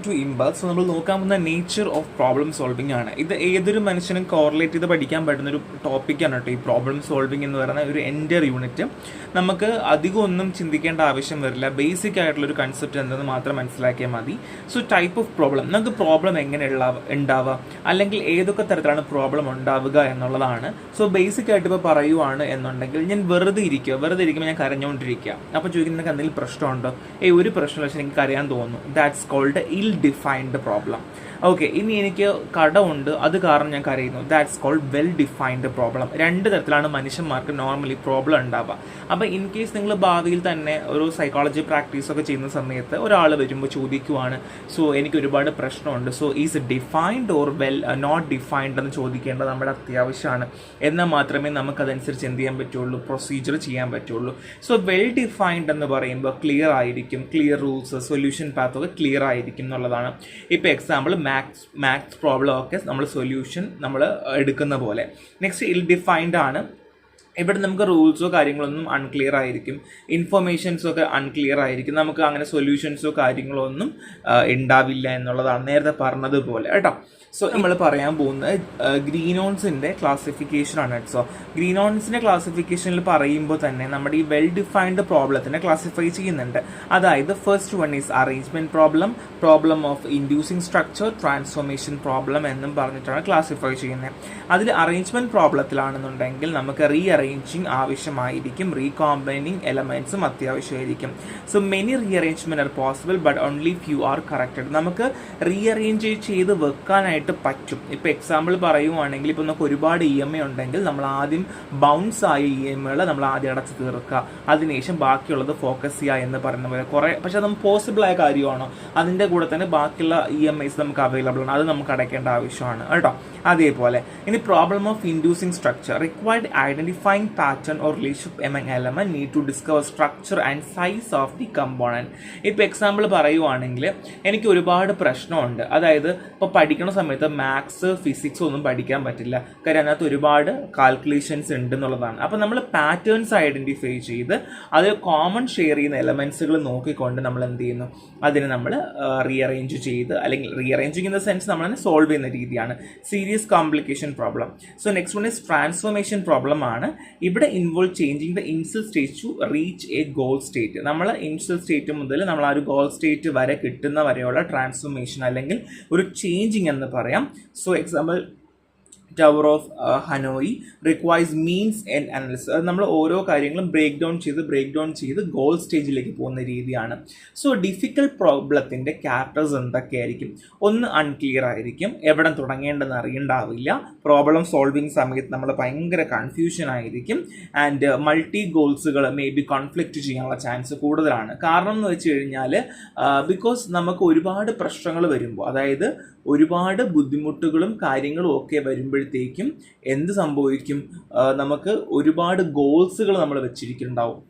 To impulse. നമ്മൾ നോക്കാൻ പോകുന്ന നേച്ചർ ഓഫ് പ്രോബ്ലം സോൾവിംഗ് ആണ്. ഇത് ഏതൊരു മനുഷ്യനും കോറിലേറ്റ് ചെയ്ത് പഠിക്കാൻ പറ്റുന്ന ഒരു ടോപ്പിക്കാണ് കേട്ടോ ഈ പ്രോബ്ലം സോൾവിംഗ് എന്ന് പറയുന്ന ഒരു എൻ്റർ യൂണിറ്റ്. നമുക്ക് അധികം ഒന്നും ചിന്തിക്കേണ്ട ആവശ്യം വരില്ല. ബേസിക് ആയിട്ടുള്ളൊരു കൺസെപ്റ്റ് എന്തെന്ന് മാത്രം മനസ്സിലാക്കിയാൽ മതി. സോ ടൈപ്പ് ഓഫ് പ്രോബ്ലം, നമുക്ക് പ്രോബ്ലം എങ്ങനെ ഉണ്ടാവുക അല്ലെങ്കിൽ ഏതൊക്കെ തരത്തിലാണ് പ്രോബ്ലം ഉണ്ടാവുക എന്നുള്ളതാണ്. സോ ബേസിക് ആയിട്ട് ഇപ്പോൾ പറയുവാണ് എന്നുണ്ടെങ്കിൽ, ഞാൻ വെറുതെ ഇരിക്കുമ്പോൾ ഞാൻ കരഞ്ഞുകൊണ്ടിരിക്കുക. അപ്പോൾ ചോദിക്കുന്ന നിനക്ക് എന്തെങ്കിലും പ്രശ്നമുണ്ടോ? ഒരു പ്രശ്നമില്ല, പക്ഷേ എനിക്ക് കരയാൻ തോന്നുന്നു. That's called ill defined problem. Okay, ഇനി എനിക്ക് കടമുണ്ട്, അത് കാരണം ഞാൻ കരയുന്നു. That's called well defined problem. രണ്ട് തരത്തിലാണ് മനുഷ്യന്മാർക്ക് നോർമലി പ്രോബ്ലം ഉണ്ടാവുക. അപ്പോൾ ഇൻ കേസ് നിങ്ങൾ ഭാവിയിൽ തന്നെ ഒരു സൈക്കോളജി പ്രാക്ടീസ് ഒക്കെ ചെയ്യുന്ന സമയത്ത് ഒരാൾ വരുമ്പോൾ ചോദിക്കുവാണ്, സോ എനിക്ക് ഒരുപാട് പ്രശ്നമുണ്ട്, so is defined or well not defined എന്ന് ചോദിക്കേണ്ടത് നമ്മുടെ അത്യാവശ്യമാണ്. എന്നാൽ മാത്രമേ നമുക്കതനുസരിച്ച് എന്ത് ചെയ്യാൻ പറ്റുള്ളൂ, പ്രൊസീജിയർ ചെയ്യാൻ പറ്റുള്ളൂ. സോ വെൽ ഡിഫൈൻഡ് എന്ന് പറയുമ്പോൾ ക്ലിയർ ആയിരിക്കും, ക്ലിയർ റൂൾസ്, സൊല്യൂഷൻ പാത്ത് ഒക്കെ ക്ലിയർ ആയിരിക്കും എന്നുള്ളതാണ്. ഇപ്പോൾ എക്സാമ്പിൾ മാത്സ് പ്രോബ്ലം ഒക്കെ നമ്മൾ സൊല്യൂഷൻ നമ്മൾ എടുക്കുന്ന പോലെ. നെക്സ്റ്റ് ഇൽ ഡിഫൈൻഡ് ആണ്. ഇവിടെ നമുക്ക് റൂൾസോ കാര്യങ്ങളൊന്നും അൺക്ലിയർ ആയിരിക്കും, ഇൻഫർമേഷൻസോ ഒക്കെ അൺക്ലിയർ ആയിരിക്കും, നമുക്ക് അങ്ങനെ സൊല്യൂഷൻസോ കാര്യങ്ങളോ ഒന്നും ഉണ്ടാവില്ല എന്നുള്ളതാണ് നേരത്തെ പറഞ്ഞതുപോലെ കേട്ടോ. സോ നമ്മൾ പറയാൻ പോകുന്നത് ഗ്രീനോൺസിൻ്റെ ക്ലാസിഫിക്കേഷൻ ആണ്. സോ ഗ്രീനോൺസിൻ്റെ ക്ലാസിഫിക്കേഷനിൽ പറയുമ്പോൾ തന്നെ നമ്മുടെ ഈ വെൽ ഡിഫൈൻഡ് പ്രോബ്ലത്തിനെ ക്ലാസിഫൈ ചെയ്യുന്നുണ്ട്. അതായത് first one is arrangement problem, problem of inducing structure, transformation problem എന്നും പറഞ്ഞിട്ടാണ് ക്ലാസിഫൈ ചെയ്യുന്നത്. അതിൽ അറേഞ്ച്മെന്റ് പ്രോബ്ലത്തിലാണെന്നുണ്ടെങ്കിൽ നമുക്ക് റീഅറേഞ്ചിങ് ആവശ്യമായിരിക്കും, റീകോമ്പൈനിങ് എലമെന്റ്സും അത്യാവശ്യമായിരിക്കും. So many rearrangement are possible but only few are corrected. നമുക്ക് റീഅറേഞ്ച് ചെയ്ത് വെക്കാനായിട്ട് പറ്റും. ഇപ്പോൾ എക്സാമ്പിൾ പറയുവാണെങ്കിൽ, ഇപ്പോൾ നമുക്ക് ഒരുപാട് EMI ഉണ്ടെങ്കിൽ നമ്മൾ ആദ്യം ബൗൺസ് ആയ EMIകൾ നമ്മൾ ആദ്യം അടച്ച് തീർക്കുക, അതിനുശേഷം ബാക്കിയുള്ളത് ഫോക്കസ് ചെയ്യുക എന്ന് പറയുന്ന പോലെ കുറേ. പക്ഷെ അത് പോസിബിൾ ആയ കാര്യമാണോ? അതിൻ്റെ കൂടെ തന്നെ ബാക്കിയുള്ള EMIs നമുക്ക് അവൈലബിൾ ആണ്, അത് നമുക്ക് അടയ്ക്കേണ്ട ആവശ്യമാണ് കേട്ടോ. അതേപോലെ ഇനി problem of inducing structure, required identifying pattern or relationship among element, need to discover structure and size of the component. ഇപ്പോൾ എക്സാമ്പിൾ പറയുവാണെങ്കിൽ, എനിക്ക് ഒരുപാട് പ്രശ്നമുണ്ട്. അതായത് ഇപ്പോൾ പഠിക്കുന്ന സമയത്ത് മാത്സ് ഫിസിക്സ് ഒന്നും പഠിക്കാൻ പറ്റില്ല, കാര്യം അതിനകത്ത് ഒരുപാട് കാൽക്കുലേഷൻസ് ഉണ്ട് എന്നുള്ളതാണ്. അപ്പോൾ നമ്മൾ പാറ്റേൺസ് ഐഡന്റിഫൈ ചെയ്ത് അത് കോമൺ ഷെയർ ചെയ്യുന്ന എലമെന്റ്സുകൾ നോക്കിക്കൊണ്ട് നമ്മൾ എന്ത് ചെയ്യുന്നു, അതിനെ നമ്മൾ റീഅറേഞ്ച് ചെയ്ത്, അല്ലെങ്കിൽ റീഅറേഞ്ചിങ് ഇൻ ദ സെൻസ് നമ്മൾ തന്നെ സോൾവ് ചെയ്യുന്ന രീതിയാണ്. Serious complication problem. So next one is transformation problem ആണ്. ഇവിടെ involve changing the initial state to reach a goal state. നമ്മൾ ഇനിഷ്യൽ സ്റ്റേറ്റ് മുതൽ നമ്മൾ ആ ഒരു ഗോൾ സ്റ്റേറ്റ് വരെ കിട്ടുന്ന വരെയുള്ള ട്രാൻസ്ഫോർമേഷൻ അല്ലെങ്കിൽ ഒരു ചേഞ്ചിങ് എന്ന് പറയാം. So example tower of Hanoi requires means and analysis. അത് നമ്മൾ ഓരോ കാര്യങ്ങളും ബ്രേക്ക് ഡൗൺ ചെയ്ത് ഗോൾ സ്റ്റേജിലേക്ക് പോകുന്ന രീതിയാണ്. സോ ഡിഫിക്കൽട്ട് പ്രോബ്ലത്തിൻ്റെ ക്യാരക്ടേഴ്സ് എന്തൊക്കെയായിരിക്കും? ഒന്ന്, അൺക്ലിയർ ആയിരിക്കും, എവിടെ തുടങ്ങേണ്ടെന്ന് അറിയണ്ടാവില്ല, പ്രോബ്ലം സോൾവിങ് സമയത്ത് നമ്മൾ ഭയങ്കര കൺഫ്യൂഷൻ ആയിരിക്കും, ആൻഡ് മൾട്ടി ഗോൾസുകൾ മേ ബി കോൺഫ്ലിക്റ്റ് ചെയ്യാനുള്ള ചാൻസ് കൂടുതലാണ്. കാരണം എന്ന് വെച്ച് കഴിഞ്ഞാൽ ബിക്കോസ് നമുക്ക് ഒരുപാട് പ്രശ്നങ്ങൾ വരുമ്പോൾ, അതായത് ഒരുപാട് ബുദ്ധിമുട്ടുകളും കാര്യങ്ങളും ഒക്കെ വരുമ്പോഴത്തേക്കും എന്ത് സംഭവിക്കും, നമുക്ക് ഒരുപാട് ഗോൾസുകൾ നമ്മൾ വെച്ചിരിക്കുന്നുണ്ടാവും.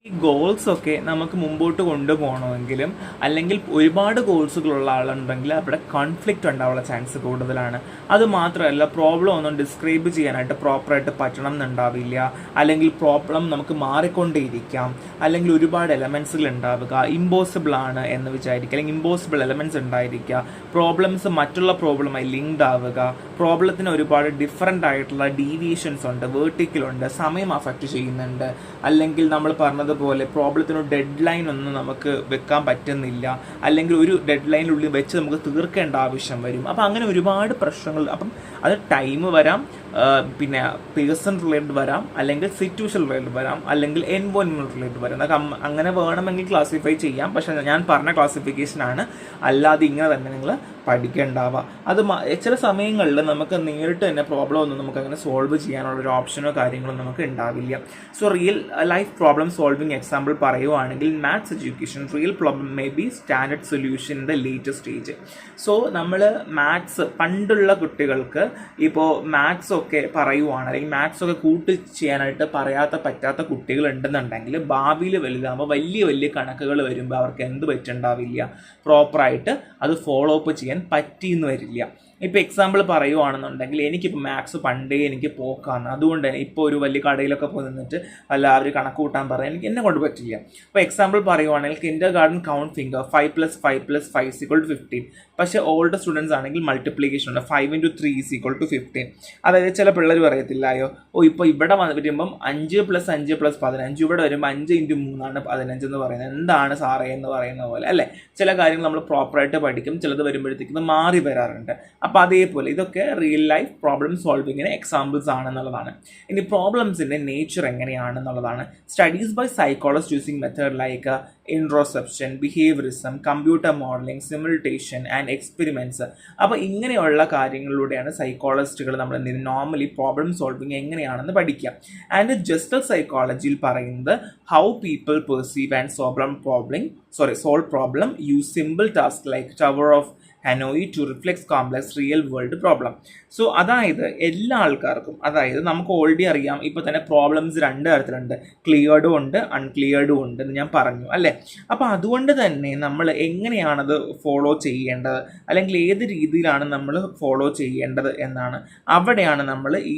ഈ ഗോൾസ് ഒക്കെ നമുക്ക് മുമ്പോട്ട് കൊണ്ടുപോകണമെങ്കിലും, അല്ലെങ്കിൽ ഒരുപാട് ഗോൾസുകളുള്ള ആളുണ്ടെങ്കിൽ അവിടെ കോൺഫ്ലിക്റ്റ് ഉണ്ടാവാനുള്ള ചാൻസ് കൂടുതലാണ്. അതുമാത്രമല്ല, പ്രോബ്ലം ഒന്നും ഡിസ്ക്രൈബ് ചെയ്യാനായിട്ട് പ്രോപ്പറായിട്ട് പറ്റണം എന്നുണ്ടാവില്ല, അല്ലെങ്കിൽ പ്രോബ്ലം നമുക്ക് മാറിക്കൊണ്ടേയിരിക്കാം, അല്ലെങ്കിൽ ഒരുപാട് എലമെൻസുകൾ ഉണ്ടാവുക, ഇമ്പോസിബിൾ ആണ് എന്ന് വിചാരിക്കുക, അല്ലെങ്കിൽ ഇമ്പോസിബിൾ എലമെൻറ്റ്സ് ഉണ്ടായിരിക്കുക, പ്രോബ്ലംസ് മറ്റുള്ള പ്രോബ്ലമായി ലിങ്ക്ഡ് ആവുക, പ്രോബ്ലത്തിന് ഒരുപാട് ഡിഫറെൻ്റ് ആയിട്ടുള്ള ഡീവിയേഷൻസ് ഉണ്ട്, വേർട്ടിക്കലുണ്ട്, സമയം അഫക്റ്റ് ചെയ്യുന്നുണ്ട്, അല്ലെങ്കിൽ നമ്മൾ പറഞ്ഞത് പോലെ പ്രോബ്ലത്തിന് ഡെഡ് ലൈൻ ഒന്നും നമുക്ക് വെക്കാൻ പറ്റുന്നില്ല, അല്ലെങ്കിൽ ഒരു ഡെഡ് ലൈനിനുള്ളിൽ വെച്ച് നമുക്ക് തീർക്കേണ്ട ആവശ്യം വരും. അപ്പം അങ്ങനെ ഒരുപാട് പ്രശ്നങ്ങൾ. അപ്പം അത് ടൈം വരാം, പിന്നെ പേഴ്സൺ റിലേറ്റഡ് വരാം, അല്ലെങ്കിൽ സിറ്റുവേഷൻ റിലേറ്റഡ് വരാം, അല്ലെങ്കിൽ എൻവയോൺമെൻറ്റ് റിലേറ്റഡ് വരാം. അങ്ങനെ വേണമെങ്കിൽ ക്ലാസിഫൈ ചെയ്യാം. പക്ഷേ ഞാൻ പറഞ്ഞ ക്ലാസിഫിക്കേഷനാണ്, അല്ലാതെ ഇങ്ങനെ തന്നെ നിങ്ങൾ പഠിക്കേണ്ടാവുക. അത് ചില സമയങ്ങളിൽ നമുക്ക് നേരിട്ട് തന്നെ പ്രോബ്ലം ഒന്നും നമുക്ക് അങ്ങനെ സോൾവ് ചെയ്യാനുള്ളൊരു ഓപ്ഷനോ കാര്യങ്ങളോ നമുക്ക് ഉണ്ടാവില്ല. So real life problem solving example പറയുവാണെങ്കിൽ, maths education real problem may be standard solution in the latest stage. So നമ്മൾ മാത്സ് പണ്ടുള്ള കുട്ടികൾക്ക് ഇപ്പോൾ മാത്സ് ഒക്കെ പറയുവാണ്, അല്ലെങ്കിൽ മാത്സ് ഒക്കെ കൂട്ടി ചെയ്യാനായിട്ട് പറ്റാത്ത കുട്ടികൾ ഉണ്ടെന്നുണ്ടെങ്കിൽ, ഭാവിയിൽ വലുതാകുമ്പോൾ വലിയ വലിയ കണക്കുകൾ വരുമ്പോൾ അവർക്ക് എന്ത് പറ്റുണ്ടാവില്ല, പ്രോപ്പറായിട്ട് അത് ഫോളോ അപ്പ് ചെയ്യാൻ പറ്റിയെന്ന് വരില്ല. ഇപ്പോൾ എക്സാമ്പിൾ പറയുവാണെന്നുണ്ടെങ്കിൽ എനിക്കിപ്പോൾ മാത്സ് പണ്ടേ എനിക്ക് പോക്കാണ്, അതുകൊണ്ട് തന്നെ ഇപ്പോൾ ഒരു വലിയ കടയിലൊക്കെ പോയി നിന്നിട്ട് അല്ല അവർ കണക്ക് കൂട്ടാൻ പറയാൻ എനിക്ക് എന്നെ കൊണ്ട് പറ്റില്ല. അപ്പോൾ എക്സാമ്പിൾ പറയുവാണെങ്കിൽ കിൻഡർ ഗാർഡൻ കൗണ്ട് ഫിംഗർ 5+5+5=15. പക്ഷേ ഓൾഡ് സ്റ്റുഡൻസ് ആണെങ്കിൽ മൾട്ടിപ്ലിക്കേഷൻ ഉണ്ട്, 5×3=15. അതായത് ചില പിള്ളേർ പറയത്തില്ലായോ, ഇപ്പോൾ ഇവിടെ വരുമ്പം 5+5+15, ഇവിടെ വരുമ്പോൾ 5×3 15 എന്ന് പറയുന്നത് എന്താണ് സാറേ എന്ന് പറയുന്ന പോലെ അല്ലേ. ചില കാര്യങ്ങൾ നമ്മൾ പ്രോപ്പറായിട്ട് പഠിക്കും, ചിലത് വരുമ്പോഴത്തേക്കും മാറി വരാറുണ്ട്. അപ്പോൾ അതേപോലെ ഇതൊക്കെ റിയൽ ലൈഫ് പ്രോബ്ലം സോൾവിങ്ങിന് എക്സാമ്പിൾസ് ആണെന്നുള്ളതാണ്. ഇനി പ്രോബ്ലംസിൻ്റെ നേച്ചർ എങ്ങനെയാണെന്നുള്ളതാണ്. Studies by psychologist using method like introspection, behaviourism, computer modelling, simulation and experiments. അപ്പോൾ ഇങ്ങനെയുള്ള കാര്യങ്ങളിലൂടെയാണ് സൈക്കോളജിസ്റ്റുകൾ നമ്മൾ നോർമലി പ്രോബ്ലം സോൾവിങ് എങ്ങനെയാണെന്ന് പഠിക്കുക. ആൻഡ് ജസ്റ്റൽ സൈക്കോളജിയിൽ പറയുന്നത് how people perceive and solve problem use simple task like tower of Hanoi to reflex complex real world problem. So അതായത് എല്ലാ ആൾക്കാർക്കും, അതായത് നമുക്ക് ഓൾറെഡി അറിയാം ഇപ്പോൾ തന്നെ പ്രോബ്ലംസ് 2 തരത്തിലുണ്ട്, ക്ലിയർഡും ഉണ്ട് അൺക്ലിയർഡും ഉണ്ട് എന്ന് ഞാൻ പറഞ്ഞു അല്ലേ. അപ്പോൾ അതുകൊണ്ട് തന്നെ നമ്മൾ എങ്ങനെയാണത് ഫോളോ ചെയ്യേണ്ടത്, അല്ലെങ്കിൽ ഏത് രീതിയിലാണ് നമ്മൾ ഫോളോ ചെയ്യേണ്ടത് എന്നാണ്. അവിടെയാണ് നമ്മൾ ഈ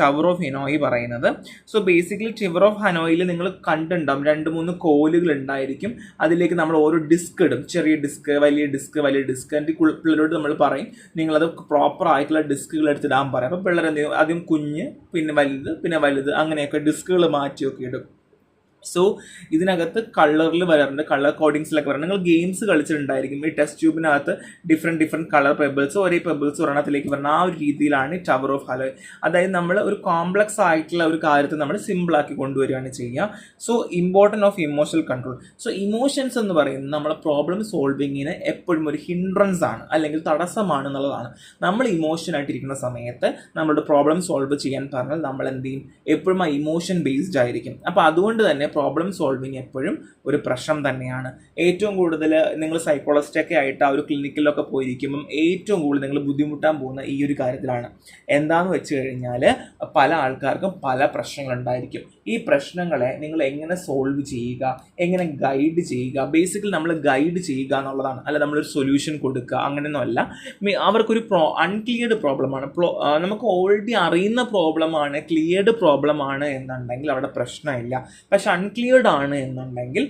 ടവർ ഓഫ് ഹനോയി പറയുന്നത്. സോ ബേസിക്കലി ടവർ ഓഫ് ഹനോയിൽ നിങ്ങൾ കണ്ടിട്ടുണ്ടാവും 2-3 കോലുകൾ ഉണ്ടായിരിക്കും, അതിലേക്ക് നമ്മൾ ഓരോ ഡിസ്ക് ഇടും, ചെറിയ ഡിസ്ക്, വലിയ ഡിസ്ക്, വലിയ ഡിസ്ക്. എൻ്റെ പിള്ളേരോട് നമ്മൾ പറയും നിങ്ങളത് പ്രോപ്പർ ആയിട്ടുള്ള ഡിസ്കുകൾ എടുത്തിടാൻ പറയും. അപ്പോൾ പിള്ളേർ എന്ത് ചെയ്യും, ആദ്യം കുഞ്ഞ്, പിന്നെ വലുത് അങ്ങനെയൊക്കെ ഡിസ്കുകൾ മാറ്റിയൊക്കെ ഇടും. സോ ഇതിനകത്ത് കളറിൽ വരാറുണ്ട്, കളർ കോഡിങ്സിലൊക്കെ വരാറുണ്ട്. നിങ്ങൾ ഗെയിംസ് കളിച്ചിട്ടുണ്ടായിരിക്കും, ഈ ടെസ്റ്റ് ട്യൂബിനകത്ത് ഡിഫറെൻറ്റ് കളർ പെബിൾസ്, ഒരേ പെബിൾസ് ഒരെണ്ണത്തിലേക്ക് വരുന്ന ആ ഒരു രീതിയിലാണ് ടവർ ഓഫ് ഹനോയി. അതായത് നമ്മൾ ഒരു കോംപ്ലക്സ് ആയിട്ടുള്ള ഒരു കാര്യത്തെ നമ്മൾ സിമ്പിളാക്കി കൊണ്ടുവരികയാണ് ചെയ്യുക. So important of emotional control. So emotions എന്ന് പറയുന്നത് നമ്മളെ പ്രോബ്ലം സോൾവിങ്ങിന് എപ്പോഴും ഒരു ഹിൻഡ്രൻസ് ആണ്, അല്ലെങ്കിൽ തടസ്സമാണ് എന്നുള്ളതാണ്. നമ്മൾ ഇമോഷനായിട്ടിരിക്കുന്ന സമയത്ത് നമ്മുടെ പ്രോബ്ലം സോൾവ് ചെയ്യാൻ പറഞ്ഞാൽ നമ്മൾ എന്ത് ചെയ്യും, എപ്പോഴും ആ ഇമോഷൻ ബേസ്ഡ് ആയിരിക്കും. അപ്പോൾ അതുകൊണ്ട് തന്നെ പ്രോബ്ലം സോൾവിങ് എപ്പോഴും ഒരു പ്രശ്നം തന്നെയാണ്. ഏറ്റവും കൂടുതൽ നിങ്ങൾ സൈക്കോളജിസ്റ്റൊക്കെ ആയിട്ട് ആ ഒരു ക്ലിനിക്കിലൊക്കെ പോയിരിക്കുമ്പം ഏറ്റവും കൂടുതൽ നിങ്ങൾ ബുദ്ധിമുട്ടാൻ പോകുന്ന ഈ ഒരു കാര്യത്തിലാണ്. എന്താണെന്ന് വെച്ച് കഴിഞ്ഞാൽ പല ആൾക്കാർക്കും പല പ്രശ്നങ്ങളുണ്ടായിരിക്കും. ഈ പ്രശ്നങ്ങളെ നിങ്ങൾ എങ്ങനെ സോൾവ് ചെയ്യുക, എങ്ങനെ ഗൈഡ് ചെയ്യുക, ബേസിക്കലി നമ്മൾ ഗൈഡ് ചെയ്യുക എന്നുള്ളതാണ്, അല്ല നമ്മളൊരു സൊല്യൂഷൻ കൊടുക്കുക അങ്ങനെയൊന്നുമല്ല. അവർക്കൊരു അൺക്ലിയർഡ് പ്രോബ്ലമാണ്, നമുക്ക് ഓൾറെഡി അറിയുന്ന പ്രോബ്ലമാണ്, ക്ലിയർഡ് പ്രോബ്ലമാണ് എന്നുണ്ടെങ്കിൽ അവിടെ പ്രശ്നമില്ല. പക്ഷെ അൺക്ലിയർഡ് ആണ് എന്നുണ്ടെങ്കിൽ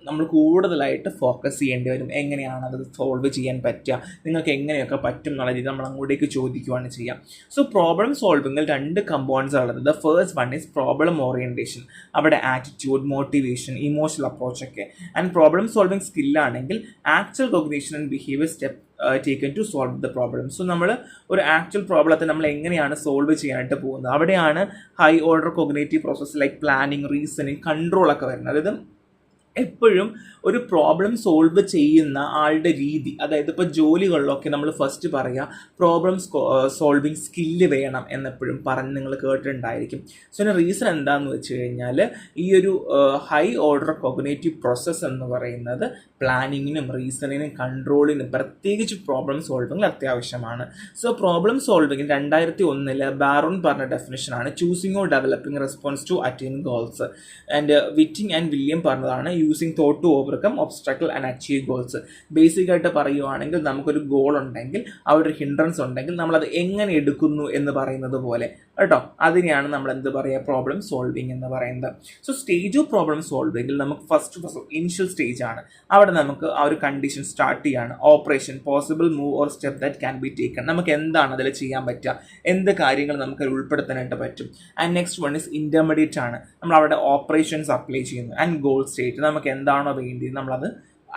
നമ്മൾ കൂടുതലായിട്ട് ഫോക്കസ് ചെയ്യേണ്ടി വരും. എങ്ങനെയാണ് അത് സോൾവ് ചെയ്യാൻ പറ്റുക, നിങ്ങൾക്ക് എങ്ങനെയൊക്കെ പറ്റും എന്നുള്ള രീതി നമ്മൾ അങ്ങോട്ടേക്ക് ചോദിക്കുകയാണ് ചെയ്യുക. സോ പ്രോബ്ലം സോൾവിങ്ങിൽ 2 കമ്പോണൻസ് ഉള്ളത്. The first one is problem orientation, അവിടെ ആറ്റിറ്റ്യൂഡ്, മോട്ടിവേഷൻ, ഇമോഷണൽ അപ്രോച്ചൊക്കെ. ആൻഡ് പ്രോബ്ലം സോൾവിങ് സ്കില്ലാണെങ്കിൽ actual cognition and behaviour step taken to solve the problem. So നമ്മൾ ഒരു ആക്ച്വൽ പ്രോബ്ലത്തെ നമ്മൾ എങ്ങനെയാണ് സോൾവ് ചെയ്യാനായിട്ട് പോകുന്നത്, അവിടെയാണ് high order cognitive process like planning, reasoning, കൺട്രോളൊക്കെ വരുന്നത്. അതായത് എപ്പോഴും ഒരു പ്രോബ്ലം സോൾവ് ചെയ്യുന്ന ആളുടെ രീതി, അതായത് ഇപ്പോൾ ജോലികളിലൊക്കെ നമ്മൾ ഫസ്റ്റ് പറയുക പ്രോബ്ലം സോൾവിങ് സ്കില്ല് വേണം എന്നെപ്പോഴും പറഞ്ഞ് നിങ്ങൾ കേട്ടിട്ടുണ്ടായിരിക്കും. സോ അതിന് റീസൺ എന്താണെന്ന് വെച്ച് കഴിഞ്ഞാൽ ഈ ഒരു ഹൈ ഓർഡർ കോഗ്നേറ്റീവ് പ്രോസസ്സ് എന്ന് പറയുന്നത് പ്ലാനിങ്ങിനും റീസണിങ്ങിനും കൺട്രോളിനും പ്രത്യേകിച്ച് പ്രോബ്ലം സോൾവിങ്ങിൽ അത്യാവശ്യമാണ്. സോ പ്രോബ്ലം സോൾവിങ്ങിൽ 2001 ബാറോൺ പറഞ്ഞ ഡെഫിനിഷനാണ് choosing or developing response to attain goals. And Whiting and William പറഞ്ഞതാണ് using thought to overcome obstacle and achieve goals. ബേസിക്കായിട്ട് പറയുവാണെങ്കിൽ നമുക്കൊരു ഗോൾ ഉണ്ടെങ്കിൽ, ആ ഒരു ഹിൻഡ്രൻസ് ഉണ്ടെങ്കിൽ നമ്മളത് എങ്ങനെ എടുക്കുന്നു എന്ന് പറയുന്നത് പോലെ കേട്ടോ, അതിനെയാണ് നമ്മൾ എന്ത് പറയുക, പ്രോബ്ലം സോൾവിങ് എന്ന് പറയുന്നത്. സോ സ്റ്റേജ് ഓഫ് പ്രോബ്ലം സോൾവിങ്ങിൽ നമുക്ക് ഫസ്റ്റ് ഇനിഷ്യൽ സ്റ്റേജ് ആണ്. അവിടെ നമുക്ക് ആ ഒരു കണ്ടീഷൻ സ്റ്റാർട്ട് ചെയ്യാണ്. Operation, possible move or step that can be taken, നമുക്ക് എന്താണ് അതിൽ ചെയ്യാൻ പറ്റുക, എന്ത് കാര്യങ്ങൾ നമുക്ക് ഉൾപ്പെടുത്താനായിട്ട് പറ്റും. And next one is intermediate ആണ്, നമ്മൾ അവിടെ ഓപ്പറേഷൻസ് അപ്ലൈ ചെയ്യുന്നു. ആൻഡ് ഗോൾ സ്റ്റേറ്റ്, നമുക്ക് എന്താണോ വേണ്ടത് നമ്മളത്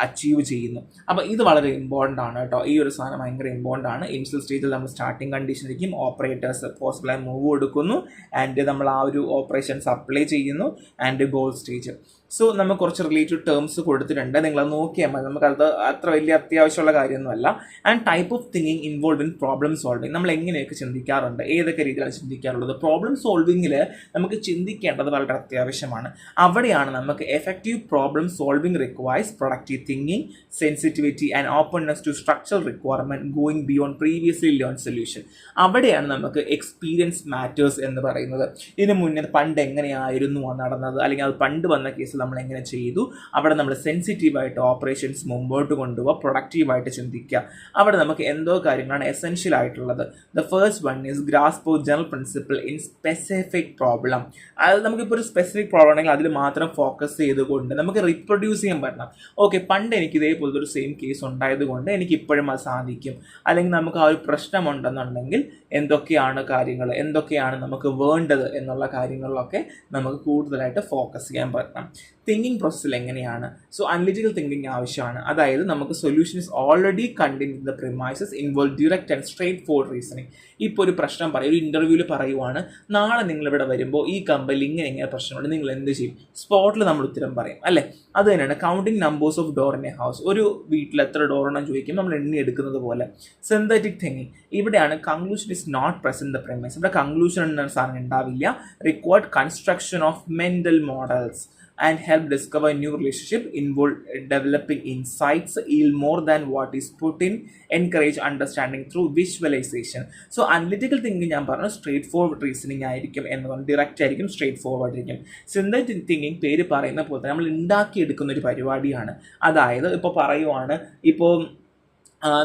അച്ചീവ് ചെയ്യുന്നു. അപ്പോൾ ഇത് വളരെ ഇമ്പോർട്ടൻ്റ് ആണ് കേട്ടോ, ഈ ഒരു സാധനം ഭയങ്കര ഇമ്പോർട്ടൻ്റ് ആണ്. ഇനിഷ്യൽ സ്റ്റേജിൽ നമ്മൾ സ്റ്റാർട്ടിങ് കണ്ടീഷനിലേക്കും ഓപ്പറേറ്റേഴ്സ് പോസിബിളായി മൂവ് കൊടുക്കുന്നു, ആൻഡ് നമ്മൾ ആ ഒരു ഓപ്പറേഷൻസ് അപ്ലൈ ചെയ്യുന്നു, ആൻഡ് ഗോൾ സ്റ്റേജ്. സോ നമ്മൾ കുറച്ച് റിലേറ്റഡ് ടേംസ് കൊടുത്തിട്ടുണ്ട്, നിങ്ങളത് നോക്കിയാൽ മതി, നമുക്കത് അത്ര വലിയ അത്യാവശ്യമുള്ള കാര്യമൊന്നുമല്ല. And type of thinking involve in problem solving, നമ്മൾ എങ്ങനെയൊക്കെ ചിന്തിക്കാറുണ്ട്, ഏതൊക്കെ രീതിയിലാണ് ചിന്തിക്കാറുള്ളത്. പ്രോബ്ലം സോൾവിങ്ങിൽ നമുക്ക് ചിന്തിക്കേണ്ടത് വളരെ അത്യാവശ്യമാണ്. അവിടെയാണ് നമുക്ക് effective problem solving requires productive thinking, sensitivity and openness to structural requirement, going beyond previously learned solution. അവിടെയാണ് നമുക്ക് എക്സ്പീരിയൻസ് മാറ്റേഴ്സ് എന്ന് പറയുന്നത്. ഇതിന് മുന്നേ പണ്ട് എങ്ങനെയായിരുന്നു നടന്നത്, അല്ലെങ്കിൽ അത് പണ്ട് വന്ന കേസിൽ നമ്മൾ എങ്ങനെ ചെയ്തു, അവിടെ നമ്മൾ സെൻസിറ്റീവായിട്ട് ഓപ്പറേഷൻസ് മുമ്പോട്ട് കൊണ്ടുപോകുക, പ്രൊഡക്റ്റീവായിട്ട് ചിന്തിക്കുക. അവിടെ നമുക്ക് എന്തോ കാര്യങ്ങളാണ് എസെൻഷ്യൽ ആയിട്ടുള്ളത്. The first one is grasp of general principle in specific problem. അതായത് നമുക്കിപ്പോൾ ഒരു സ്പെസിഫിക് പ്രോബ്ലം ഉണ്ടെങ്കിൽ അതിൽ മാത്രം ഫോക്കസ് ചെയ്തുകൊണ്ട് നമുക്ക് റീപ്രൊഡ്യൂസ് ചെയ്യാൻ പറ്റണം. ഓക്കെ, പണ്ട് എനിക്ക് ഇതേപോലത്തെ ഒരു സെയിം കേസ് ഉണ്ടായതുകൊണ്ട് എനിക്ക് ഇപ്പോഴും അത് സാധിക്കും. അല്ലെങ്കിൽ നമുക്ക് ആ ഒരു പ്രശ്നമുണ്ടെന്നുണ്ടെങ്കിൽ എന്തൊക്കെയാണ് കാര്യങ്ങൾ, എന്തൊക്കെയാണ് നമുക്ക് വേണ്ടത് എന്നുള്ള കാര്യങ്ങളിലൊക്കെ നമുക്ക് കൂടുതലായിട്ട് ഫോക്കസ് ചെയ്യാൻ പറ്റണം. തിങ്കിങ് പ്രോസസ്സിൽ എങ്ങനെയാണ്? സോ അനലിറ്റിക്കൽ തിങ്കിങ് ആവശ്യമാണ്. അതായത് നമുക്ക് solution is already contained in the premises, involve direct and straight forward reasoning. ഇപ്പോൾ ഒരു പ്രശ്നം പറയും, ഒരു ഇൻ്റർവ്യൂവിൽ പറയുവാണ്, നാളെ നിങ്ങളിവിടെ വരുമ്പോൾ ഈ കമ്പനിയിൽ ഇങ്ങനെ പ്രശ്നമുണ്ട്, നിങ്ങൾ എന്ത് ചെയ്യും? സ്പോട്ടിൽ നമ്മൾ ഉത്തരം പറയും, അല്ലേ? അത് തന്നെയാണ് counting numbers of door in a house. ഒരു വീട്ടിൽ എത്ര ഡോറാണെന്ന് ചോദിക്കും, നമ്മൾ എണ്ണി എടുക്കുന്നത് പോലെ. സിന്തറ്റിക് തിങ്കിങ്, ഇവിടെയാണ് conclusion is not present the premise. ഇവിടെ കൺക്ലൂഷൻ എന്ന സാധനം ഉണ്ടാവില്ല. Required construction of mental models and help discover new relationship, involve developing insights, yield more than what is put in, encourage understanding through visualization. So analytical thinking ഞാൻ പറഞ്ഞു straight forward reasoning ആയിരിക്കും എന്ന് പറഞ്ഞു, direct ആയിരിക്കും, straight forward ആയിരിക്കും. Synthetic thinking പേര് പറയുന്ന പോലെ തന്നെ നമ്മൾ ഉണ്ടാക്കിയെടുക്കുന്ന ഒരു പരിപാടിയാണ്. അതായത് ഇപ്പോൾ പറയുവാണ്, ഇപ്പോൾ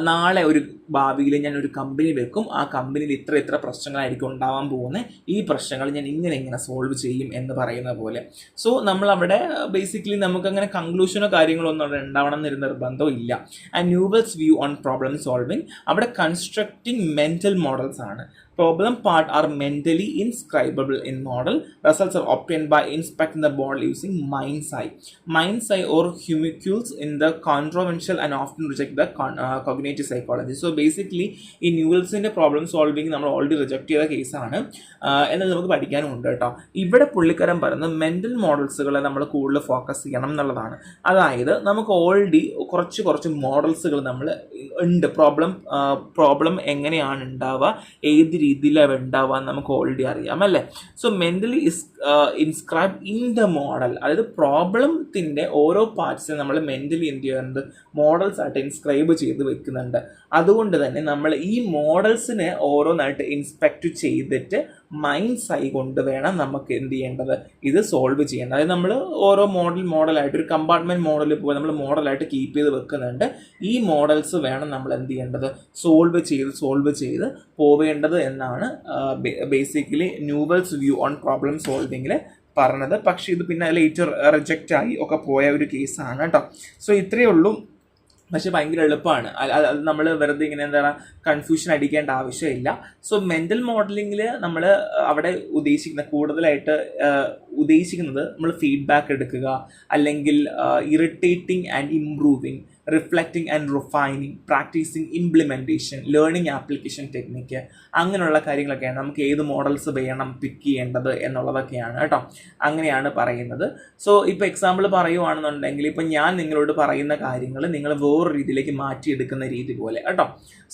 നാളെ ഒരു ഭാവിയിൽ ഞാൻ ഒരു കമ്പനി വെക്കും, ആ കമ്പനിയിൽ ഇത്ര പ്രശ്നങ്ങളായിരിക്കും ഉണ്ടാവാൻ പോകുന്നത്, ഈ പ്രശ്നങ്ങൾ ഞാൻ ഇങ്ങനെ സോൾവ് ചെയ്യും എന്ന് പറയുന്ന പോലെ. സോ നമ്മളവിടെ ബേസിക്കലി നമുക്കങ്ങനെ കൺക്ലൂഷനോ കാര്യങ്ങളോ ഒന്നും അവിടെ ഉണ്ടാവണം എന്നൊരു നിർബന്ധവും ഇല്ല. And NUALS view on problem solving, അവിടെ കൺസ്ട്രക്റ്റിംഗ് മെന്റൽ മോഡൽസ് ആണ്. Problem part are mentally inscribable in model. Results are obtained by inspecting the model using mind's eye. Mind's eye or homunculus in the controversial and often reject the cognitive psychology. So basically ഈ ന്യൂവൽസിൻ്റെ problem solving നമ്മൾ already reject ചെയ്ത കേസാണ് എന്നത് നമുക്ക് പഠിക്കാനുണ്ട് കേട്ടോ. ഇവിടെ പുള്ളിക്കാരൻ പറയുന്നത് മെൻ്റൽ മോഡൽസുകളെ നമ്മൾ കൂടുതൽ ഫോക്കസ് ചെയ്യണം എന്നുള്ളതാണ്. അതായത് നമുക്ക് ഓൾറെഡി കുറച്ച് മോഡൽസുകൾ നമ്മൾ ഉണ്ട്. പ്രോബ്ലം എങ്ങനെയാണ് ഉണ്ടാവുക, ഏത് രീതിയിലാണ് ഉണ്ടാവുക നമുക്ക് ഓൾറെഡി അറിയാം, അല്ലേ? So mentally inscribe in the model, അതായത് പ്രോബ്ലത്തിൻ്റെ ഓരോ പാർട്സിനെ നമ്മൾ മെൻ്റലി എന്ത് ചെയ്യുന്നുണ്ട്, മോഡൽസ് ആയിട്ട് ഇൻസ്ക്രൈബ് ചെയ്ത് വെക്കുന്നുണ്ട്. അതുകൊണ്ട് തന്നെ നമ്മൾ ഈ മോഡൽസിനെ ഓരോന്നായിട്ട് ഇൻസ്പെക്ട് ചെയ്തിട്ട് മൈൻഡ്സ് ആയി കൊണ്ട് വേണം നമുക്ക് എന്ത് ചെയ്യേണ്ടത്, ഇത് സോൾവ് ചെയ്യേണ്ടത്. അതായത് നമ്മൾ ഓരോ മോഡലായിട്ട് ഒരു കമ്പാർട്ട്മെൻറ്റ് മോഡലിൽ പോയി നമ്മൾ മോഡലായിട്ട് കീപ്പ് ചെയ്ത് വെക്കുന്നുണ്ട്. ഈ മോഡൽസ് വേണം നമ്മൾ എന്ത് ചെയ്യേണ്ടത്, സോൾവ് ചെയ്ത് പോവേണ്ടത് എന്നാണ് basically Newell's view on problem സോൾവിങ്ങിൽ പറഞ്ഞത്. പക്ഷേ ഇത് പിന്നെ ലേറ്റർ റിജക്റ്റ് ആയി ഒക്കെ പോയ ഒരു കേസാണ് കേട്ടോ. സോ ഇത്രയേ ഉള്ളൂ. പക്ഷെ ഭയങ്കര എളുപ്പമാണ്. അത് നമ്മൾ വെറുതെ ഇങ്ങനെ എന്താണ് കൺഫ്യൂഷൻ അടിക്കേണ്ട ആവശ്യമില്ല. സോ മെൻ്റൽ മോഡലിങ്ങിൽ നമ്മൾ അവിടെ കൂടുതലായിട്ട് ഉദ്ദേശിക്കുന്നത് നമ്മൾ ഫീഡ്ബാക്ക് എടുക്കുക, അല്ലെങ്കിൽ iterating and improving, reflecting and refining, practicing implementation, learning application technique, അങ്ങനെയുള്ള കാര്യങ്ങളൊക്കെയാണ് നമുക്ക് ഏത് മോഡൽസ് വേണം പിക്ക് ചെയ്യേണ്ടത് എന്നുള്ളതൊക്കെയാണ് കേട്ടോ. അങ്ങനെയാണ് പറയുന്നത്. സോ ഇപ്പോൾ എക്സാമ്പിൾ പറയുവാണെന്നുണ്ടെങ്കിൽ ഇപ്പോൾ ഞാൻ നിങ്ങളോട് പറയുന്ന കാര്യങ്ങൾ നിങ്ങൾ വേറൊരു രീതിയിലേക്ക് മാറ്റിയെടുക്കുന്ന രീതി പോലെ കേട്ടോ.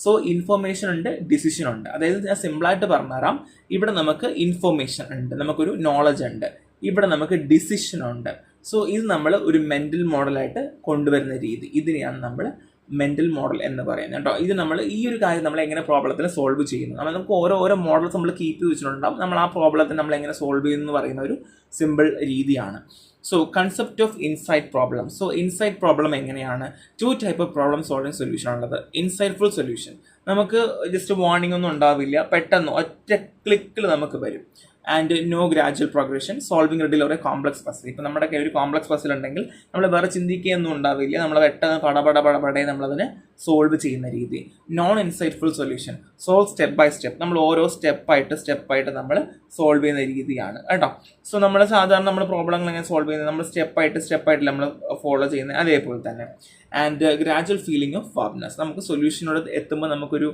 സോ ഇൻഫർമേഷൻ ഉണ്ട്, ഡിസിഷൻ ഉണ്ട്. അതായത് ഞാൻ സിമ്പിളായിട്ട് പറഞ്ഞുതരാം. ഇവിടെ നമുക്ക് ഇൻഫർമേഷൻ ഉണ്ട്, നമുക്കൊരു നോളജ് ഉണ്ട്. ഇവിടെ നമുക്ക് ഡിസിഷൻ ഉണ്ട്. സോ ഇത് നമ്മൾ ഒരു മെൻ്റൽ മോഡലായിട്ട് കൊണ്ടുവരുന്ന രീതി, ഇതിനെയാണ് നമ്മൾ മെൻ്റൽ മോഡൽ എന്ന് പറയുന്നത് കേട്ടോ. ഇത് നമ്മൾ ഈ ഒരു കാര്യം നമ്മൾ എങ്ങനെ പ്രോബ്ലത്തിന് സോൾവ് ചെയ്യുന്നു, നമ്മൾ നമുക്ക് ഓരോ മോഡൽസ് നമ്മൾ കീപ്പ് ചെയ്ത് വെച്ചിട്ടുണ്ടാവും. നമ്മൾ ആ പ്രോബ്ലത്തിന് നമ്മൾ എങ്ങനെ സോൾവ് ചെയ്യുന്നു എന്ന് പറയുന്ന ഒരു സിമ്പിൾ രീതിയാണ്. So concept of insight problem. So insight problem എങ്ങനെയാണ്? 2 type of problem solving solution ഉള്ളത്. ഇൻസൈറ്റ്ഫുൾ സൊല്യൂഷൻ, നമുക്ക് ജസ്റ്റ് വാർണിംഗ് ഒന്നും ഉണ്ടാവില്ല, പെട്ടെന്ന് ഒറ്റ ക്ലിക്കിൽ നമുക്ക് വരും. And no gradual progression, solving റെഡിൽ ഒരു കോംപ്ലക്സ് പസിൽ. ഇപ്പോൾ നമ്മുടെ ഒരു കോംപ്ലക്സ് പസിൽ ഉണ്ടെങ്കിൽ നമ്മൾ വേറെ ചിന്തിക്കുകയൊന്നും ഉണ്ടാവില്ല, നമ്മൾ പെട്ടെന്ന് പടപടയെ നമ്മളതിനെ സോൾവ് ചെയ്യുന്ന രീതി. Non insightful solution, solve step by step, നമ്മൾ ഓരോ സ്റ്റെപ്പായിട്ട് നമ്മൾ സോൾവ് ചെയ്യുന്ന രീതിയാണ് കേട്ടോ. സോ നമ്മൾ സാധാരണ നമ്മൾ പ്രോബ്ലങ്ങൾ എങ്ങനെ സോൾവ് ചെയ്യുന്നത്, നമ്മൾ സ്റ്റെപ്പായിട്ട് നമ്മൾ ഫോളോ ചെയ്യുന്നത് അതേപോലെ തന്നെ. ആൻഡ് ഗ്രാജുവൽ ഫീലിംഗ് ഓഫ് ഫാർമ്നെസ്, നമുക്ക് സൊല്യൂഷനോട് എത്തുമ്പോൾ നമുക്കൊരു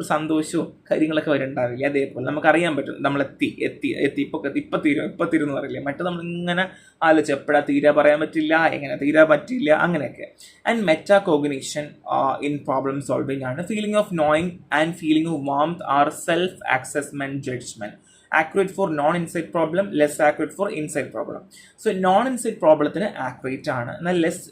സന്തോഷവും കാര്യങ്ങളൊക്കെ വരുന്നുണ്ടാവില്ല. അതേപോലെ നമുക്കറിയാൻ പറ്റും നമ്മൾ എത്തി ഇപ്പം തീരുമെന്ന് പറയില്ല. മറ്റേ നമ്മളിങ്ങനെ ആലോചിച്ച് എപ്പോഴാണ് തീരാ പറയാൻ പറ്റില്ല, എങ്ങനെ തീരാ പറ്റില്ല, അങ്ങനെയൊക്കെ. And metacognition in problem solving ആണ്. Feeling of knowing and feeling of warmth are self assessment judgement. Accurate for non insight problem, less accurate for insight problem. So non insight പ്രോബ്ലത്തിന് ആക്യുറേറ്റ് ആണ്, എന്നാൽ less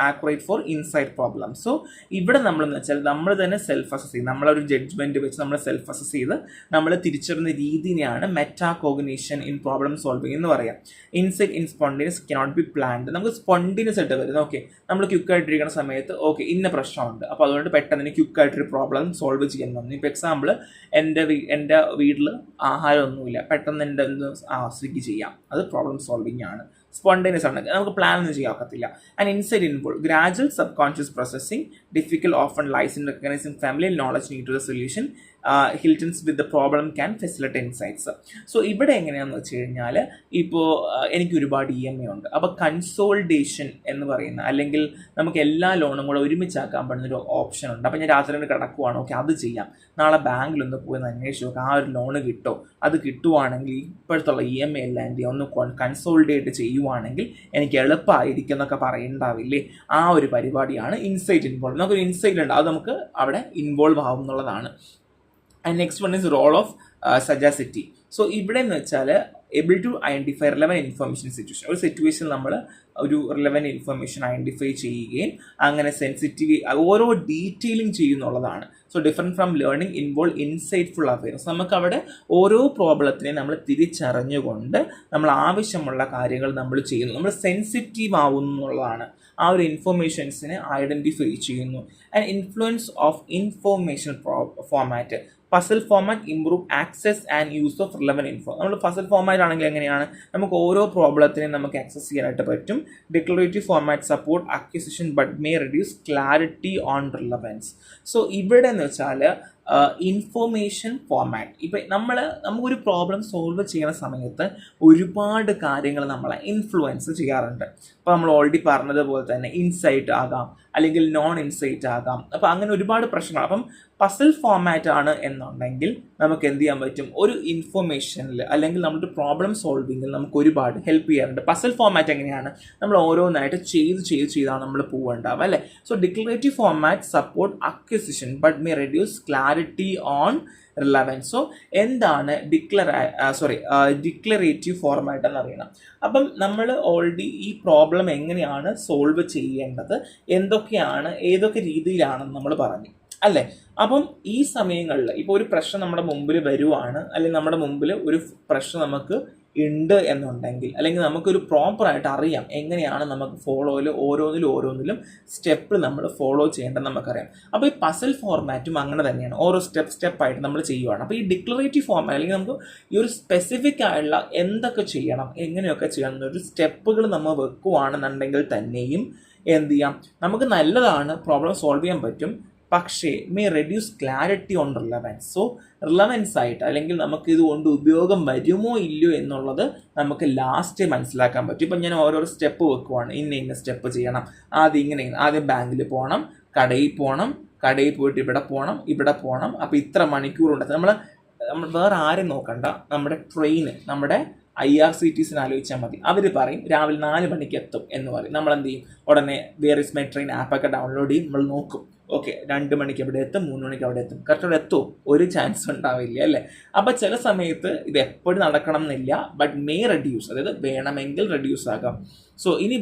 accurate for insight problem. So ഇവിടെ നമ്മളെന്ന് വെച്ചാൽ നമ്മൾ തന്നെ self assess ചെയ്ത്, നമ്മളൊരു ജഡ്ജ്മെന്റ് വെച്ച് നമ്മൾ സെൽഫ് അസസ് ചെയ്ത് നമ്മൾ തിരിച്ചറിയുന്ന രീതിയാണ് മെറ്റാകോഗ്നിഷൻ ഇൻ പ്രോബ്ലം സോൾവിംഗ് എന്ന് പറയാം. Insight in spontaneous cannot be planned. നമുക്ക് സ്പോണ്ടേനിയസ് ആയിട്ട് വരുന്നത് ഓക്കെ, നമ്മൾ ക്വിക്കായിട്ടിരിക്കുന്ന സമയത്ത് ഓക്കെ ഇന്ന പ്രശ്നമുണ്ട്, അപ്പോൾ അതുകൊണ്ട് പെട്ടെന്ന് ക്വിക്കായിട്ടൊരു പ്രോബ്ലം സോൾവ് ചെയ്യാൻ വന്നു. ഇപ്പോൾ എക്സാമ്പിൾ എൻ്റെ വീട്ടിൽ ആഹാരമൊന്നുമില്ല, പെട്ടെന്ന് എൻ്റെ സ്വിഗ്ഗി ചെയ്യാം, അത് പ്രോബ്ലം സോൾവിങ് ആണ്, സ്പോണ്ടേനിയസ് ആണ്, നമുക്ക് പ്ലാൻ ഒന്നും ചെയ്യാൻ ഒക്കത്തില്ല. And insight involve gradual sub conscious processing, difficult often lies in recognizing family knowledge need to the solution, hiltons with the problem can facilitate insights. So ഇവിടെ എങ്ങനെയാണെന്ന് വെച്ച് കഴിഞ്ഞാൽ ഇപ്പോൾ എനിക്ക് ഒരുപാട് EMI ഉണ്ട്, അപ്പോൾ കൺസോൾഡേഷൻ എന്ന് പറയുന്ന അല്ലെങ്കിൽ നമുക്ക് എല്ലാ ലോണും കൂടെ ഒരുമിച്ചാക്കാൻ പറ്റുന്നൊരു ഓപ്ഷൻ ഉണ്ട്. അപ്പോൾ ഞാൻ രാത്രി കിടക്കുവാണ്, ഓക്കെ അത് ചെയ്യാം, നാളെ ബാങ്കിലൊന്ന് പോയി അന്വേഷിച്ച് നോക്കാം ആ ഒരു ലോണ് കിട്ടോ, അത് കിട്ടുവാണെങ്കിൽ ഇപ്പോഴത്തുള്ള EMI എല്ലാം എന്ത് ചെയ്യാം ഒന്ന് കൺസോൾഡേറ്റ് ചെയ്യുവാണെങ്കിൽ എനിക്ക് എളുപ്പമായിരിക്കും എന്നൊക്കെ പറയണ്ടാവില്ലേ, ആ ഒരു പരിപാടിയാണ് ഇൻസൈറ്റ് ഇൻവോൾവ്. നമുക്കൊരു ഇൻസൈറ്റ് ഉണ്ട്, അത് നമുക്ക് അവിടെ ഇൻവോൾവ് ആവും എന്നുള്ളതാണ്. And next one is role of sagacity. So ഇവിടെ എന്ന് വെച്ചാൽ able to identify relevant information situation. ഒരു സിറ്റുവേഷൻ നമ്മൾ ഒരു റിലവൻറ്റ് ഇൻഫർമേഷൻ ഐഡൻറ്റിഫൈ ചെയ്യുകയും അങ്ങനെ സെൻസിറ്റീവ് ഓരോ ഡീറ്റെയിലിംഗ് ചെയ്യുന്നുള്ളതാണ്. So different from learning involve insightful awareness. നമുക്ക് അവിടെ ഓരോ പ്രോബ്ലത്തിനെയും നമ്മൾ തിരിച്ചറിഞ്ഞുകൊണ്ട് നമ്മൾ ആവശ്യമുള്ള കാര്യങ്ങൾ നമ്മൾ ചെയ്യുന്നു, നമ്മൾ സെൻസിറ്റീവ് ആവുന്നു എന്നുള്ളതാണ്. ആ ഒരു ഇൻഫർമേഷൻസിനെ ഐഡൻറ്റിഫൈ ചെയ്യുന്നു. And influence of information format. Puzzle format improve access and use of relevant info. നമ്മൾ പസിൽ ഫോർമാറ്റ് ആണെങ്കിൽ എങ്ങനെയാണ് നമുക്ക് ഓരോ പ്രോബ്ലത്തിനെയും നമുക്ക് ആക്സസ് ചെയ്യാനായിട്ട് പറ്റും. Declarative format support acquisition but may reduce clarity on relevance. So ഇവിടെ എന്ന് വെച്ചാൽ ഇൻഫോർമേഷൻ ഫോർമാറ്റ്. ഇപ്പം നമുക്കൊരു പ്രോബ്ലം സോൾവ് ചെയ്യുന്ന സമയത്ത് ഒരുപാട് കാര്യങ്ങൾ നമ്മളെ ഇൻഫ്ലുവൻസ് ചെയ്യാറുണ്ട്. അപ്പോൾ നമ്മൾ ഓൾറെഡി പറഞ്ഞതുപോലെ തന്നെ ഇൻസൈറ്റ് ആകാം അല്ലെങ്കിൽ നോൺ ഇൻസൈറ്റ് ആകാം. അപ്പോൾ അങ്ങനെ ഒരുപാട് പ്രശ്നങ്ങൾ. അപ്പം പസിൽ ഫോർമാറ്റ് ആണ് എന്നുണ്ടെങ്കിൽ നമുക്ക് എന്ത് ചെയ്യാൻ പറ്റും, ഒരു ഇൻഫോർമേഷനിൽ അല്ലെങ്കിൽ നമ്മുടെ പ്രോബ്ലം സോൾവിങ്ങിൽ നമുക്ക് ഒരുപാട് ഹെൽപ്പ് ചെയ്യാറുണ്ട്. പസിൽ ഫോർമാറ്റ് എങ്ങനെയാണ്, നമ്മൾ ഓരോന്നായിട്ട് ചെയ്താണ് നമ്മൾ പോകേണ്ടാവുക അല്ലേ. So declarative format support acquisition but may reduce clarity on relevance. So എന്താണ് ഡിക്ലറേറ്റീവ് ഫോർമാറ്റ് എന്ന് അറിയണം. അപ്പം നമ്മൾ ഓൾറെഡി ഈ പ്രോബ്ലം എങ്ങനെയാണ് സോൾവ് ചെയ്യേണ്ടത്, ഏതൊക്കെ രീതിയിലാണെന്ന് നമ്മൾ പറഞ്ഞു അല്ലേ. അപ്പം ഈ സമയങ്ങളിൽ ഇപ്പോൾ ഒരു പ്രശ്നം നമ്മുടെ മുമ്പിൽ വരുവാണ്, അല്ലെങ്കിൽ നമ്മുടെ മുമ്പിൽ ഒരു പ്രശ്നം നമുക്ക് ഉണ്ട് എന്നുണ്ടെങ്കിൽ, അല്ലെങ്കിൽ നമുക്കൊരു പ്രോപ്പറായിട്ട് അറിയാം എങ്ങനെയാണ് നമുക്ക് ഓരോന്നിലും സ്റ്റെപ്പ് നമ്മൾ ഫോളോ ചെയ്യേണ്ടത് നമുക്കറിയാം. അപ്പോൾ ഈ പസിൽ ഫോർമാറ്റും അങ്ങനെ തന്നെയാണ്, ഓരോ സ്റ്റെപ്പായിട്ട് നമ്മൾ ചെയ്യുവാണ്. അപ്പോൾ ഈ ഡിക്ലറേറ്റീവ് ഫോർമാറ്റ് അല്ലെങ്കിൽ നമുക്ക് ഈ ഒരു സ്പെസിഫിക് ആയിട്ടുള്ള എന്തൊക്കെ ചെയ്യണം എങ്ങനെയൊക്കെ ചെയ്യണം എന്നൊരു സ്റ്റെപ്പുകൾ നമ്മൾ വെക്കുവാണെന്നുണ്ടെങ്കിൽ തന്നെയും എന്ത് ചെയ്യാം, നമുക്ക് നല്ലതാണ്, പ്രോബ്ലം സോൾവ് ചെയ്യാൻ പറ്റും. പക്ഷേ may reduce clarity on relevance. So relevance ആയിട്ട് അല്ലെങ്കിൽ നമുക്ക് ഇതുകൊണ്ട് ഉപയോഗം വരുമോ ഇല്ലയോ എന്നുള്ളത് നമുക്ക് ലാസ്റ്റ് മനസ്സിലാക്കാൻ പറ്റും. ഇപ്പം ഞാൻ ഓരോ സ്റ്റെപ്പ് വെക്കുവാണ്, ഇന്ന സ്റ്റെപ്പ് ചെയ്യണം, ആദ്യം ബാങ്കിൽ പോകണം, കടയിൽ പോയിട്ട് ഇവിടെ പോകണം, അപ്പോൾ ഇത്ര മണിക്കൂറുണ്ട്. നമ്മൾ വേറെ ആരും നോക്കണ്ട, നമ്മുടെ ട്രെയിന്, നമ്മുടെ IRCTC ആലോചിച്ചാൽ മതി. അവർ പറയും രാവിലെ 4 മണിക്ക് എത്തും എന്ന് പറയും. നമ്മൾ എന്ത് ചെയ്യും, ഉടനെ വേർ ഇസ് മൈ ട്രെയിൻ ആപ്പൊക്കെ ഡൗൺലോഡ് ചെയ്യും, നമ്മൾ നോക്കും. ഓക്കെ 2 മണിക്ക് അവിടെ എത്തും, 3 മണിക്ക് അവിടെ എത്തും. കറക്റ്റ് അവിടെ എത്തുമോ, ഒരു ചാൻസ് ഉണ്ടാവില്ല അല്ലേ. അപ്പോൾ ചില സമയത്ത് ഇത് എപ്പോഴും നടക്കണം എന്നില്ല, ബട്ട് മേ റെഡ്യൂസ്, അതായത് വേണമെങ്കിൽ റെഡ്യൂസ് ആകാം. സോ ഇനി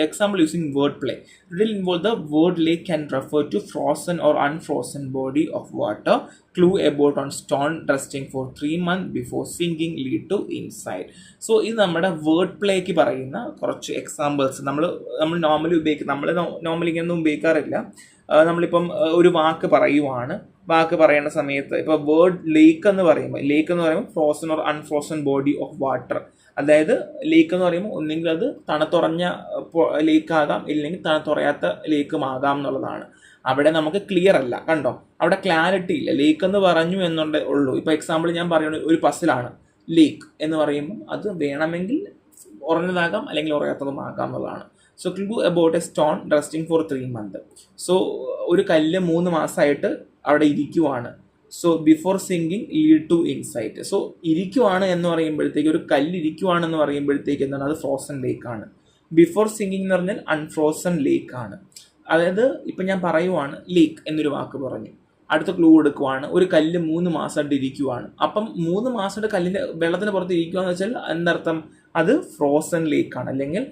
example using word play. It will involve the word lake can refer to frozen or unfrozen body of water. Clue about on stone resting for 3 months before sinking lead to insight. So ഇത് നമ്മുടെ word plaque പറയുന്ന കുറച്ച് examples നമ്മൾ normally ഉപയോഗിക്കും. നമ്മൾ normally ഇങ്ങനെയൊന്നും ഉപയോഗിക്കാറില്ല. നമ്മളിപ്പം ഒരു വാക്ക് പറയുന്ന സമയത്ത് ഇപ്പോൾ വേർഡ് ലേക്ക് എന്ന് പറയുമ്പോൾ frozen or unfrozen body of water. അതായത് ലേക്ക് എന്ന് പറയുമ്പോൾ ഒന്നെങ്കിൽ അത് തണുത്തുറഞ്ഞ ലേക്കാകാം, ഇല്ലെങ്കിൽ തണുത്തുറയാത്ത ലേക്കുമാകാം എന്നുള്ളതാണ്. അവിടെ നമുക്ക് ക്ലിയർ അല്ല, കണ്ടോ, അവിടെ ക്ലാരിറ്റി ഇല്ല. ലേക്ക് എന്ന് പറഞ്ഞു ഉള്ളൂ. ഇപ്പോൾ എക്സാമ്പിൾ ഞാൻ പറയുന്നത് ഒരു പസിലാണ്. ലേക്ക് എന്ന് പറയുമ്പോൾ അത് വേണമെങ്കിൽ ഉറഞ്ഞതാകാം അല്ലെങ്കിൽ ഉറയാത്തതുമാകാം എന്നുള്ളതാണ്. So clue about a stone resting for 3 months. So ഒരു കല്ല് 3 മാസമായിട്ട് അവിടെ ഇരിക്കുവാണ്. So before sinking lead to insight. So ഇരിക്കുവാണ് എന്ന് പറയുമ്പോഴത്തേക്ക്, ഒരു കല്ല് ഇരിക്കുവാണെന്ന് പറയുമ്പോഴത്തേക്ക് എന്താണ്, അത് ഫ്രോസൺ ലേക്കാണ്. ബിഫോർ സിങ്കിങ് എന്ന് പറഞ്ഞാൽ അൺഫ്രോസൺ ലേക്കാണ്. അതായത് ഇപ്പം ഞാൻ പറയുവാണ് ലേക്ക് എന്നൊരു വാക്ക് പറഞ്ഞു, അടുത്ത ക്ലൂ കൊടുക്കുവാണ്, ഒരു കല്ല് 3 മാസമായിട്ട് ഇരിക്കുവാണ്. അപ്പം 3 മാസമായിട്ട് കല്ലിൻ്റെ വെള്ളത്തിന് പുറത്ത് ഇരിക്കുകയെന്ന് വെച്ചാൽ എന്തർത്ഥം? അത് ഫ്രോസൺ ലേക്കാണ്, അല്ലെങ്കിൽ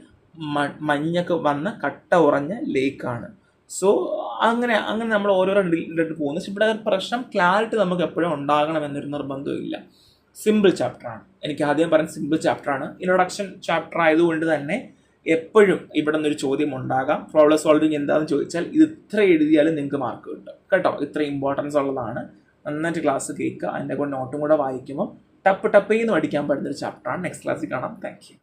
മഞ്ഞൊക്കെ വന്ന കട്ട ഉറഞ്ഞ ലേക്കാണ്. സോ അങ്ങനെ നമ്മൾ ഓരോരോ ഡീലായിട്ട് പോകുന്നു. പക്ഷെ ഇവിടെ പ്രശ്നം ക്ലാരിറ്റി നമുക്ക് എപ്പോഴും ഉണ്ടാകണമെന്നൊരു നിർബന്ധമില്ല. സിമ്പിൾ ചാപ്റ്ററാണ്, എനിക്ക് ആദ്യം പറയാൻ സിമ്പിൾ ചാപ്റ്ററാണ്. ഇൻട്രൊഡക്ഷൻ ചാപ്റ്റർ ആയതുകൊണ്ട് തന്നെ എപ്പോഴും ഇവിടെ നിന്നൊരു ചോദ്യം ഉണ്ടാകാം. പ്രോബ്ലം സോൾവിങ് എന്താണെന്ന് ചോദിച്ചാൽ ഇത് ഇത്ര എഴുതിയാലും നിങ്ങൾക്ക് മാർക്ക് കിട്ടും കേട്ടോ. ഇത്ര ഇമ്പോർട്ടൻസ് ഉള്ളതാണ്. നന്നായിട്ട് ക്ലാസ് കേൾക്കുക. അതിൻ്റെ കൂടെ നോട്ടും കൂടെ വായിക്കുമ്പോൾ ടപ്പ് ചെയ്യുന്ന പഠിക്കാൻ പറ്റുന്നൊരു ചാപ്റ്ററാണ്. നെക്സ്റ്റ് ക്ലാസ്സിൽ കാണാം. Thank you.